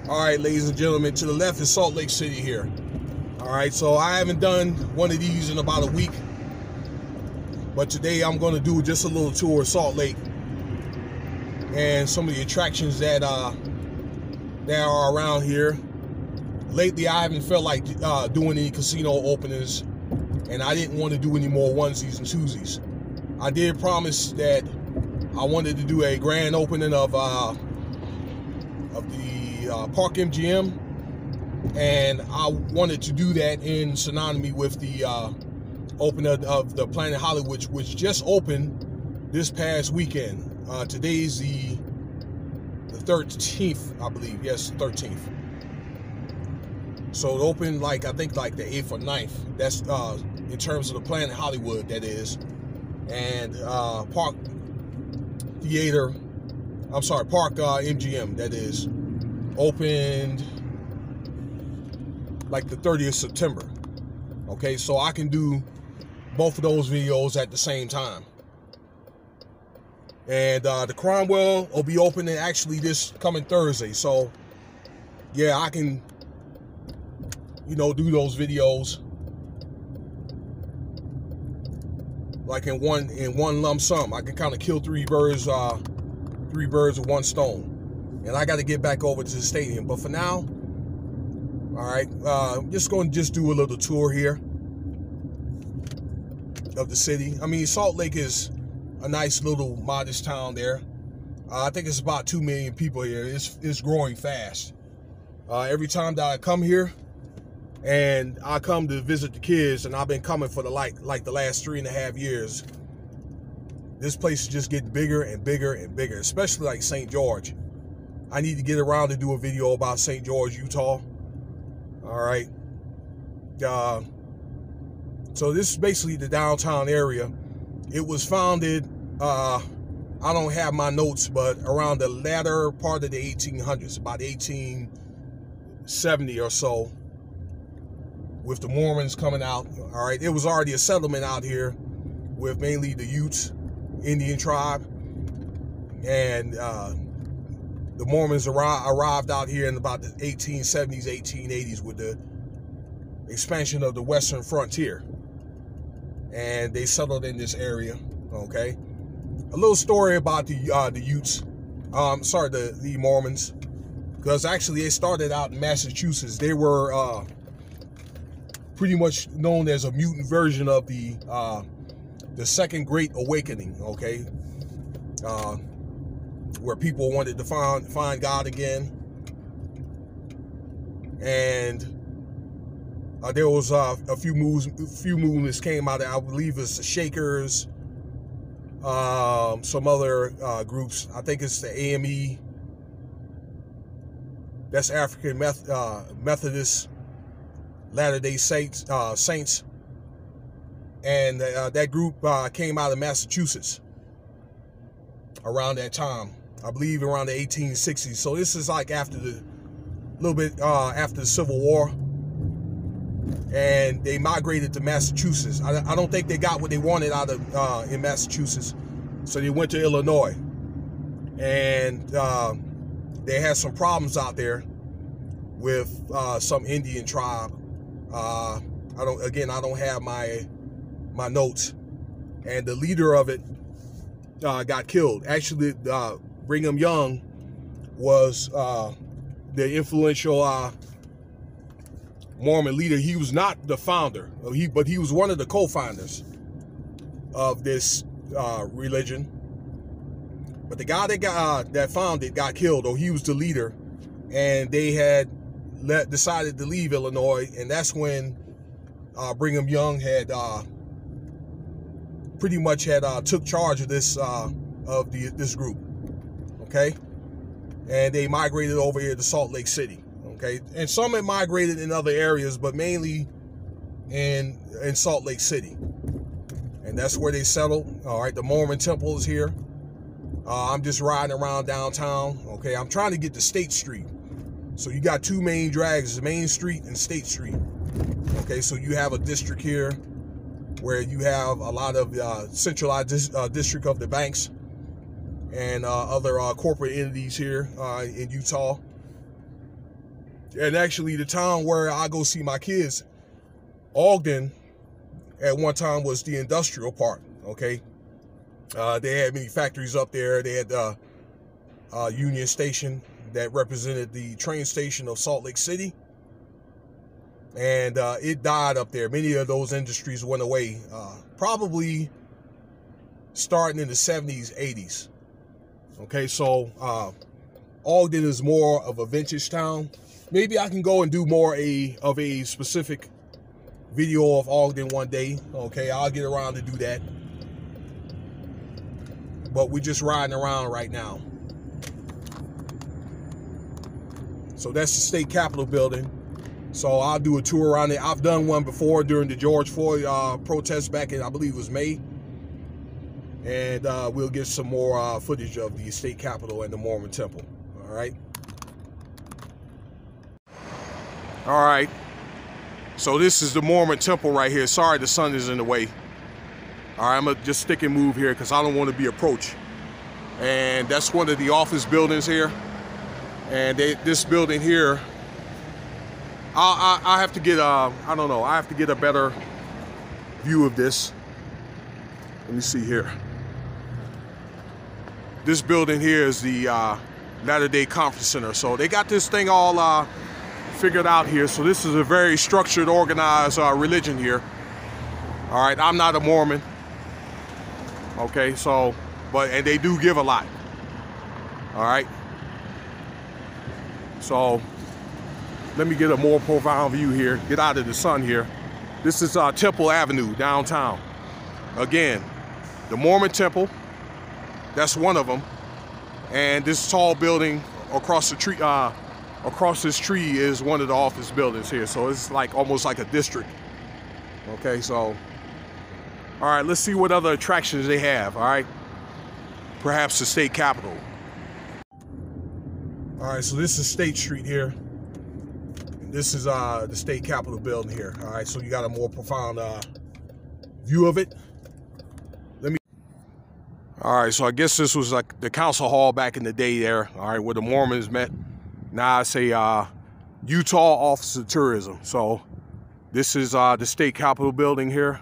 All right, ladies and gentlemen, to the left is Salt Lake City here. All right, so I haven't done one of these in about a week, but today I'm going to do just a little tour of Salt Lake and some of the attractions that are around here. Lately, I haven't felt like doing any casino openings, and I didn't want to do any more onesies and twosies. I did promise that I wanted to do a grand opening of the Park MGM, and I wanted to do that in synonymy with the opening of the Planet Hollywood, which just opened this past weekend. Today's the 13th, I believe. Yes, 13th. So it opened I think the 8th or 9th. That's in terms of the Planet Hollywood, that is. And Park MGM, that is, opened the 30th of September. Okay, so I can do both of those videos at the same time. And the Cromwell will be opening actually this coming Thursday. So yeah, I can do those videos in one lump sum. I can kind of kill three birds with one stone. And I got to get back over to the stadium. But for now, all right, I'm just going to do a little tour here of the city. I mean, Salt Lake is a nice little modest town there. I think it's about 2 million people here. It's growing fast. Every time that I come here, and I come to visit the kids, and I've been coming for the last 3.5 years, this place is just getting bigger and bigger and bigger, especially like St. George. I need to get around to do a video about St. George, Utah. All right. So this is basically the downtown area. It was founded, I don't have my notes, but around the latter part of the 1800s, about 1870 or so, with the Mormons coming out. All right. It was already a settlement out here with mainly the Utes, Indian tribe. And the Mormons arrived out here in about the 1870s, 1880s with the expansion of the Western frontier. And they settled in this area, okay? A little story about the Utes, the Mormons, because actually they started out in Massachusetts. They were pretty much known as a mutant version of the Second Great Awakening, okay? Where people wanted to find God again. And there was a few movements came out of, I believe it's the Shakers, some other groups. I think it's the AME, that's African Methodist Latter-day Saints, and that group came out of Massachusetts around that time. I believe around the 1860s. So this is after the Civil War, and they migrated to Massachusetts. I don't think they got what they wanted out of in Massachusetts, so they went to Illinois, and they had some problems out there with some Indian tribe. I don't have my notes, and the leader of it got killed. Actually, Brigham Young was the influential Mormon leader. He was not the founder, but he was one of the co-founders of this religion. But the guy that founded got killed, or he was the leader, and they had decided to leave Illinois, and that's when Brigham Young had pretty much took charge of this this group, okay? And they migrated over here to Salt Lake City, okay? And some had migrated in other areas, but mainly in Salt Lake City, and that's where they settled. All right, the Mormon temple is here. I'm just riding around downtown, okay? I'm trying to get to State Street. So you got two main drags, Main Street and State Street. Okay, so you have a district here where you have a lot of centralized district of the banks and other corporate entities here in Utah. And actually, the town where I go see my kids, Ogden, at one time was the industrial part, okay? They had many factories up there. They had Union Station that represented the train station of Salt Lake City. And it died up there. Many of those industries went away, probably starting in the 70s, 80s. Okay, so Ogden is more of a vintage town. Maybe I can go and do more of a specific video of Ogden one day. Okay, I'll get around to do that. But we're just riding around right now. So that's the state capitol building. So I'll do a tour around it. I've done one before during the George Floyd protest back in, I believe it was May. And we'll get some more footage of the state capitol and the Mormon temple. All right. All right. So this is the Mormon temple right here. Sorry, the sun is in the way. All right, I'm gonna just stick and move here because I don't want to be approached. And that's one of the office buildings here. And this building here, I have to get I don't know, I have to get a better view of this. Let me see here. This building here is the Latter-day Conference Center. So they got this thing all figured out here. So this is a very structured, organized religion here. All right, I'm not a Mormon. Okay, so, and they do give a lot. All right. So let me get a more profound view here. Get out of the sun here. This is Temple Avenue downtown. Again, the Mormon temple. That's one of them. And this tall building across the tree, across this tree is one of the office buildings here. So it's like almost like a district. Okay, so all right, let's see what other attractions they have. All right, perhaps the state capitol. All right, so this is State Street here. This is the state capitol building here. All right, so you got a more profound view of it. All right, so I guess this was like the council hall back in the day there, all right, where the Mormons met. Now it's a Utah Office of Tourism. So this is the state capitol building here.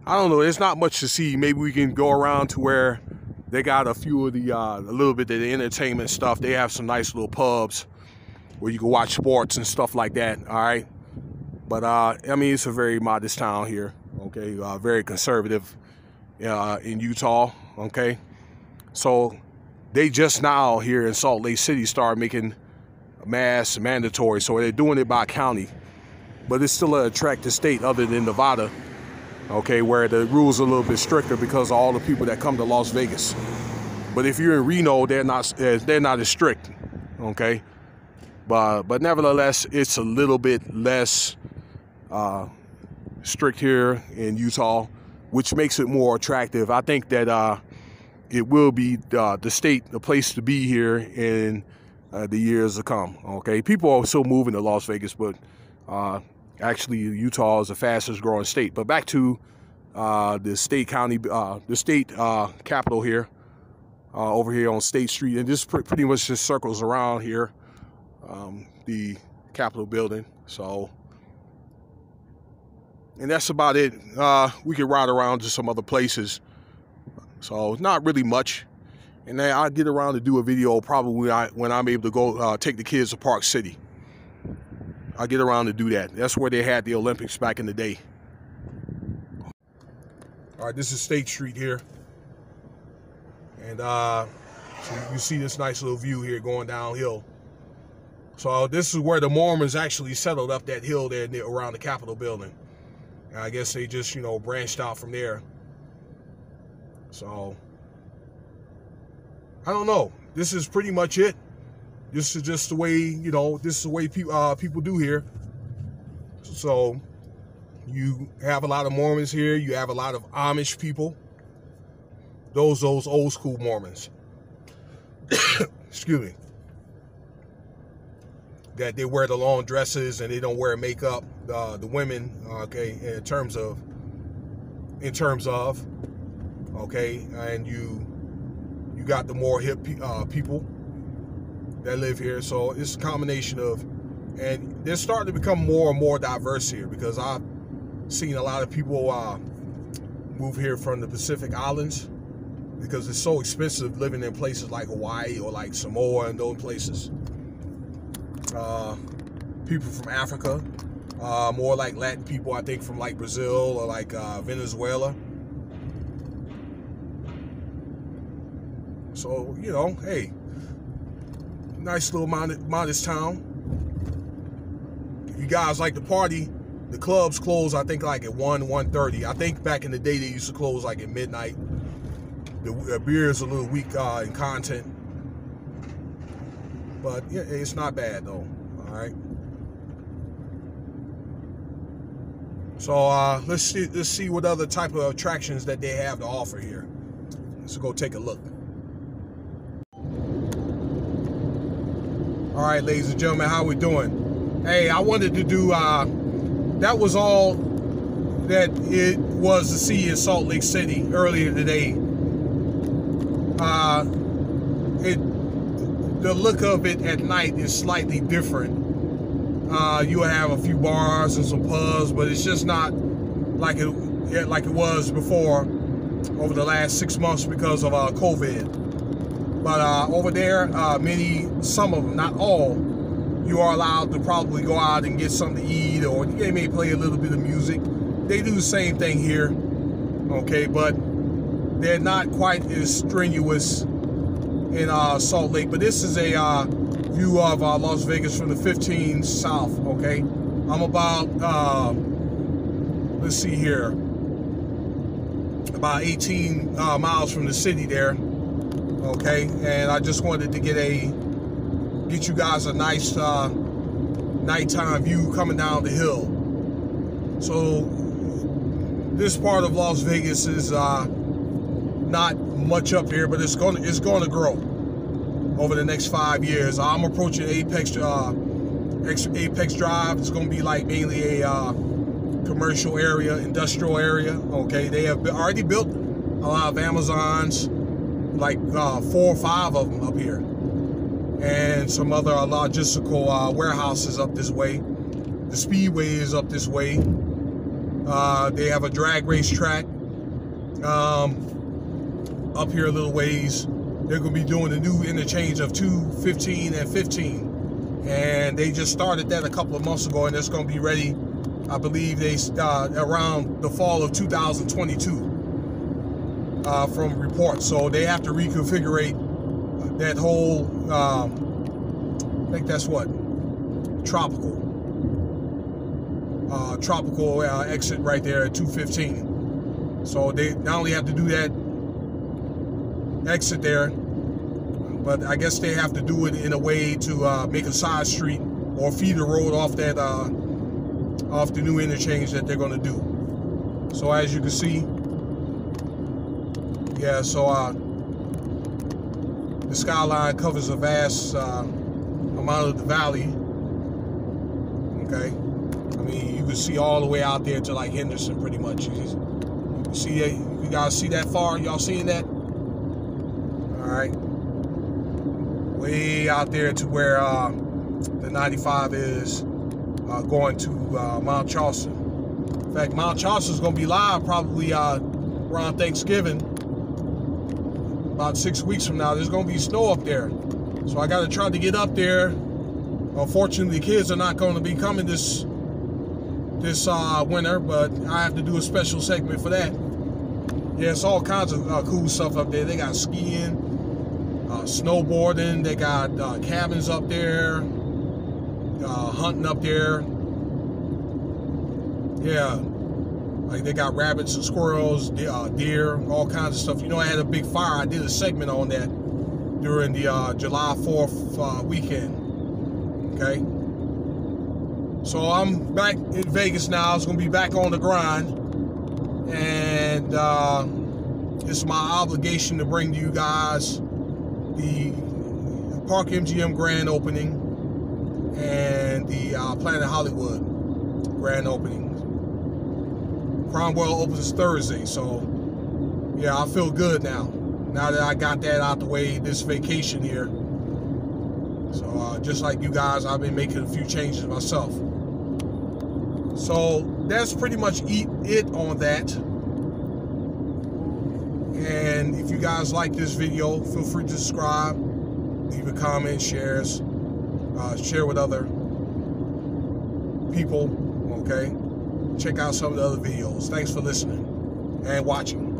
I don't know, there's not much to see. Maybe we can go around to where they got a few of the, a little bit of the entertainment stuff. They have some nice little pubs where you can watch sports and stuff like that, all right? But, I mean, it's a very modest town here, okay? Very conservative in Utah, okay? So they just now here in Salt Lake City started making masks mandatory. So they're doing it by county. But it's still an attractive state other than Nevada, okay, where the rules are a little bit stricter because of all the people that come to Las Vegas. But if you're in Reno, they're not as strict, okay? But nevertheless, it's a little bit less strict here in Utah, which makes it more attractive. I think that it will be the place to be here in the years to come, okay? People are still moving to Las Vegas, but actually Utah is the fastest growing state. But back to the state capital here, over here on State Street. And this pretty much just circles around here, the Capitol building. So, and that's about it. We can ride around to some other places. So not really much. And then I'll get around to do a video probably when I'm able to go take the kids to Park City. I'll get around to do that. That's where they had the Olympics back in the day. All right, this is State Street here. And so you see this nice little view here going downhill. So this is where the Mormons actually settled up that hill there around the Capitol building. And I guess they just, branched out from there. So, I don't know. This is pretty much it. This is just the way, this is the way people do here. So, you have a lot of Mormons here. You have a lot of Amish people. Those old school Mormons. Excuse me. That they wear the long dresses and they don't wear makeup. The women, okay, in terms of, okay, and you got the more hip people that live here. So it's a combination of And they're starting to become more and more diverse here, because I've seen a lot of people move here from the Pacific Islands, because it's so expensive living in places like Hawaii or like Samoa and those places. People from Africa, more like Latin people, I think, from like Brazil or like Venezuela. So, you know, hey, nice little modest town. If you guys like to party, the clubs close, I think, like at 1:30. I think back in the day they used to close like at midnight. The beer is a little weak in content, but yeah, it's not bad though. All right. So let's see what other type of attractions that they have to offer here. Let's go take a look. All right, ladies and gentlemen, how we doing? Hey, I wanted to do, that was all that it was to see in Salt Lake City earlier today. The look of it at night is slightly different. You have a few bars and some pubs, but it's just not like it was before over the last 6 months because of COVID. But over there, some of them, not all, you are allowed to probably go out and get something to eat, or they may play a little bit of music. They do the same thing here, okay, but they're not quite as strenuous in Salt Lake. But this is a view of Las Vegas from the 15 south, okay? I'm about, let's see here, about 18 miles from the city there. Okay, and I just wanted to get you guys a nice nighttime view coming down the hill. So this part of Las Vegas is not much up here, but it's going to grow over the next 5 years. I'm approaching Apex Drive. It's going to be like mainly a commercial area, industrial area. Okay, they have already built a lot of Amazons, like 4 or 5 of them up here, and some other logistical warehouses up this way. The Speedway is up this way. They have a drag race track up here a little ways. They're going to be doing a new interchange of 215 and 15, and they just started that a couple of months ago, and it's going to be ready, I believe, around the fall of 2022. From reports. So they have to reconfigure that whole, I think that's what, tropical exit right there at 215. So they not only have to do that exit there, but I guess they have to do it in a way to make a side street or feed the road off that off the new interchange that they're going to do. So as you can see, yeah, so the skyline covers a vast amount of the valley. Okay, I mean, you can see all the way out there to like Henderson, pretty much. You see it? You guys see that far? Y'all seeing that? All right, way out there to where the 95 is going to Mount Charleston. In fact, Mount Charleston is going to be live probably around Thanksgiving. About 6 weeks from now. There's going to be snow up there, so I got to try to get up there. Unfortunately, the kids are not going to be coming this winter, but I have to do a special segment for that. Yeah, it's all kinds of cool stuff up there. They got skiing, snowboarding. They got cabins up there, hunting up there. Yeah. Like they got rabbits and squirrels, deer, all kinds of stuff. You know, I had a big fire. I did a segment on that during the July 4th weekend. Okay. So I'm back in Vegas now. It's going to be back on the grind. And it's my obligation to bring to you guys the Park MGM grand opening and the Planet Hollywood grand opening. Cromwell opens Thursday, so yeah, I feel good now that I got that out the way this vacation here. So just like you guys, I've been making a few changes myself. So that's pretty much it on that. And if you guys like this video, feel free to subscribe, leave a comment, share with other people, okay? Check out some of the other videos. Thanks for listening and watching.